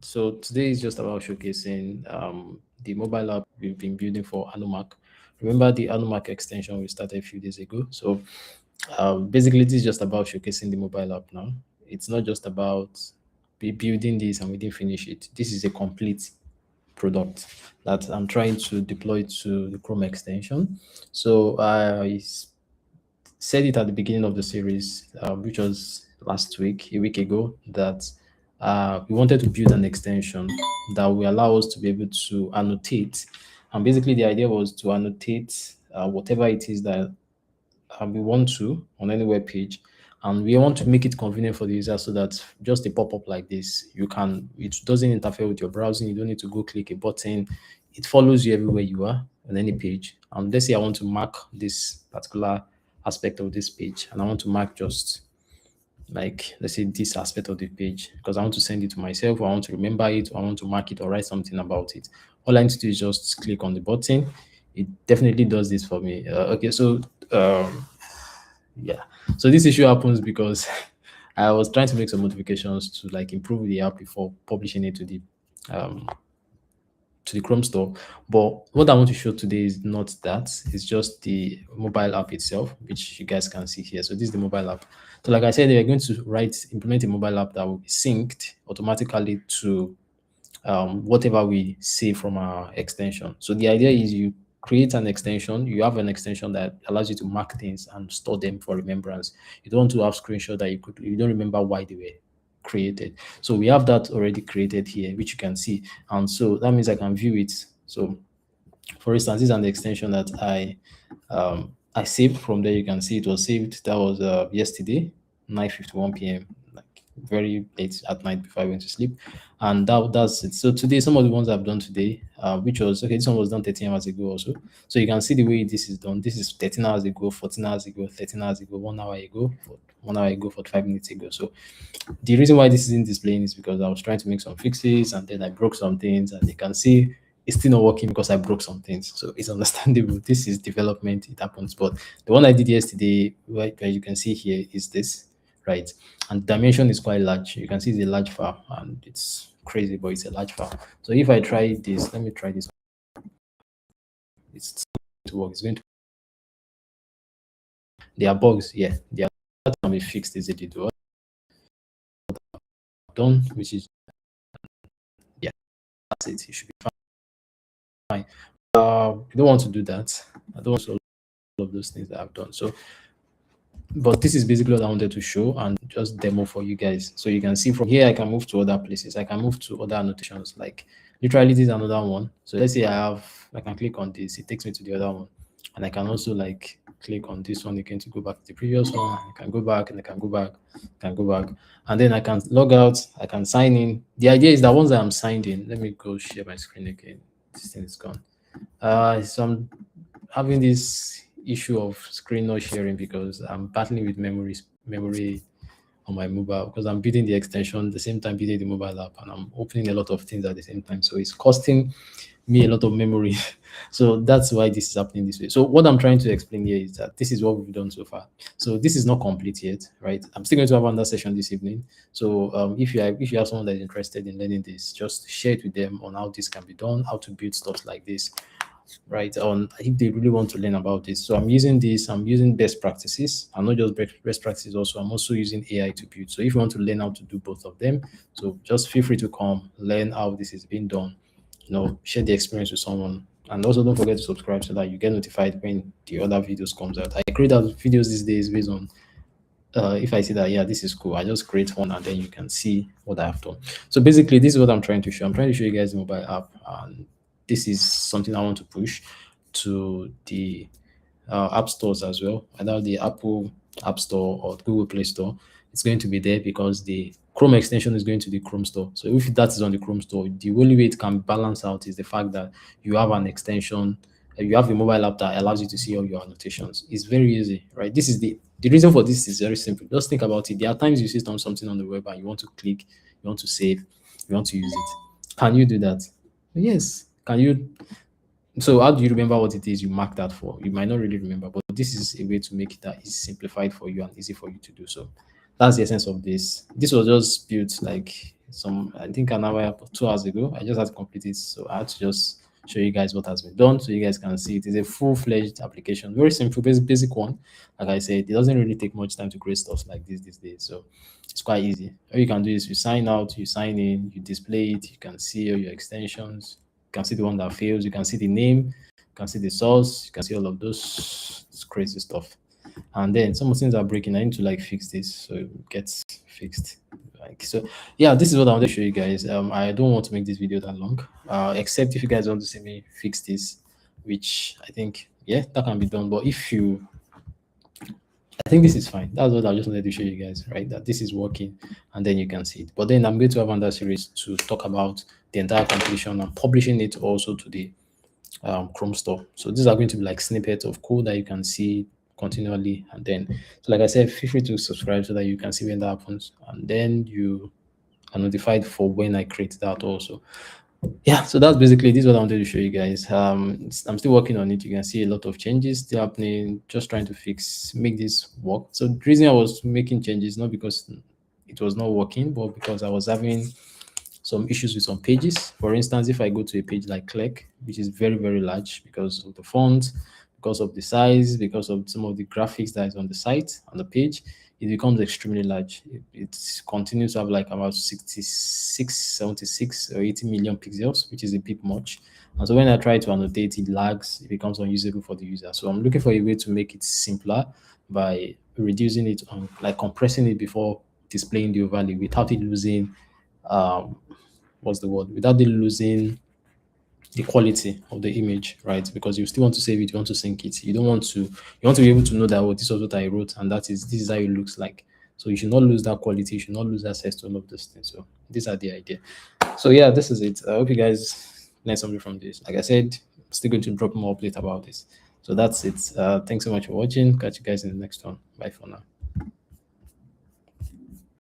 So today is just about showcasing the mobile app we've been building for Anno-mark. Remember the Anno-mark extension we started a few days ago. So basically, this is just about showcasing the mobile app now. It's not just about be building this and we didn't finish it. This is a complete product that I'm trying to deploy to the Chrome extension. So said it at the beginning of the series, which was last week, a week ago, that we wanted to build an extension that will allow us to be able to annotate. And basically, the idea was to annotate whatever it is that we want to on any web page, and we want to make it convenient for the user so that just a pop-up like this, it doesn't interfere with your browsing. You don't need to go click a button. It follows you everywhere you are on any page. And let's say I want to mark this particular aspect of this page, and I want to mark just like, let's say, this aspect of the page because I want to send it to myself, or I want to remember it, or I want to mark it or write something about it. All I need to do is just click on the button. It definitely does this for me. Okay, so yeah, so this issue happens because I was trying to make some modifications to like improve the app before publishing it um to the Chrome store. But what I want to show today is not that. It's just the mobile app itself, which you guys can see here. So this is the mobile app. So like I said, we're going to implement a mobile app that will be synced automatically to whatever we save from our extension. So the idea is you create an extension, you have an extension that allows you to mark things and store them for remembrance. You don't want to have screenshot that you don't remember why they were created. So we have that already created here, which you can see. And so that means I can view it. So for instance, this is an extension that I saved from there. You can see it was saved. That was yesterday, 9:51 p.m. Like very late at night before I went to sleep, and that's it. So today, some of the ones I've done today, which was okay. This one was done 13 hours ago also. So you can see the way this is done. This is 13 hours ago, 14 hours ago, 13 hours ago, 1 hour ago, 1 hour ago, 45 minutes ago. So the reason why this isn't displaying is because I was trying to make some fixes and then I broke some things, and you can see it's still not working because I broke some things. So it's understandable. This is development, it happens. But the one I did yesterday, where you can see here, is this, right? And dimension is quite large. You can see it's a large file and it's crazy, but it's a large file. So if I try this, let me try this. It's going to work. It's going to. There are bugs, yeah. There are that can be fixed easily. Done, which is, yeah, that's it. It should be fine. You don't want to do that. I don't want to all of those things that I've done. So, but this is basically what I wanted to show and just demo for you guys. So you can see from here, I can move to other places. I can move to other annotations. Like literally, this is another one. So let's say I can click on this. It takes me to the other one, and I can also like click on this one again to go back to the previous one. I can go back and I can go back, can go back, and then I can log out. I can sign in. The idea is that once I'm signed in, let me go share my screen again. This thing is gone. So I'm having this issue of screen not sharing because I'm battling with memory on my mobile because I'm building the extension at the same time building the mobile app and I'm opening a lot of things at the same time. So it's costing me a lot of memory. So that's why this is happening this way. So what I'm trying to explain here is that this is what we've done so far. So this is not complete yet, right? I'm still going to have another session this evening. So if you have someone that is interested in learning this, just share it with them on how this can be done, how to build stuff like this, right? On if they really want to learn about this. So I'm using this, I'm using best practices. I'm not just best practices also, I'm also using AI to build. So if you want to learn how to do both of them, so just feel free to come learn how this is being done. Share the experience with someone. And also don't forget to subscribe so that you get notified when the other videos comes out. I create out videos these days based on if I see that, yeah, this is cool, I just create one and then you can see what I have done. So basically, this is what I'm trying to show. I'm trying to show you guys the mobile app, and this is something I want to push to the app stores as well, either the Apple App Store or Google Play Store. It's going to be there because the Chrome extension is going to the Chrome Store. So if that is on the Chrome Store, the only way it can balance out is the fact that you have an extension, you have a mobile app that allows you to see all your annotations. It's very easy, right? This is the reason for this is very simple. Just think about it. There are times you see something on the web and you want to click, you want to save, you want to use it. Can you do that? Yes. Can you? So how do you remember what it is you mark that for? You might not really remember, but this is a way to make it that is simplified for you and easy for you to do so. That's the essence of this. This was just built like some, I think an hour, 2 hours ago. I just had to complete it, so I had to just show you guys what has been done so you guys can see it. It's a full-fledged application, very simple, basic one. Like I said, it doesn't really take much time to create stuff like this these days, so it's quite easy. All you can do is you sign out, you sign in, you display it, you can see all your extensions, you can see the one that fails, you can see the name, you can see the source, you can see all of those crazy stuff. And then some things are breaking. I need to like fix this so it gets fixed. Like so, yeah, this is what I want to show you guys. I don't want to make this video that long, except if you guys want to see me fix this, which I think, yeah, that can be done. But if you, I think this is fine. That's what I just wanted to show you guys, right? That this is working, and then you can see it. But then I'm going to have another series to talk about the entire completion and publishing it also to the Chrome store. So these are going to be like snippets of code that you can see continually. And then, so like I said, feel free to subscribe so that you can see when that happens. And then you are notified for when I create that also. Yeah, so that's basically this is what I wanted to show you guys. I'm still working on it. You can see a lot of changes still happening, just trying to make this work. So the reason I was making changes, not because it was not working, but because I was having some issues with some pages. For instance, if I go to a page like Click, which is very, very large because of the font, because of the size, because of some of the graphics that is on the site, on the page, it becomes extremely large. It continues to have like about 66, 76 or 80 million pixels, which is a bit much. And so when I try to annotate, it lags, it becomes unusable for the user. So I'm looking for a way to make it simpler by reducing it on, like compressing it before displaying the overlay without it losing um what's the word, without it losing the quality of the image, right? Because you still want to save it, you want to sync it, you don't want to, you want to be able to know that, oh, this was what I wrote and this is how it looks like. So you should not lose that quality, you should not lose access to all of those things. So these are the idea. So yeah, this is it. I hope you guys learned something from this. Like I said, I'm still going to drop more update about this. So that's it. Thanks so much for watching. Catch you guys in the next one. Bye for now.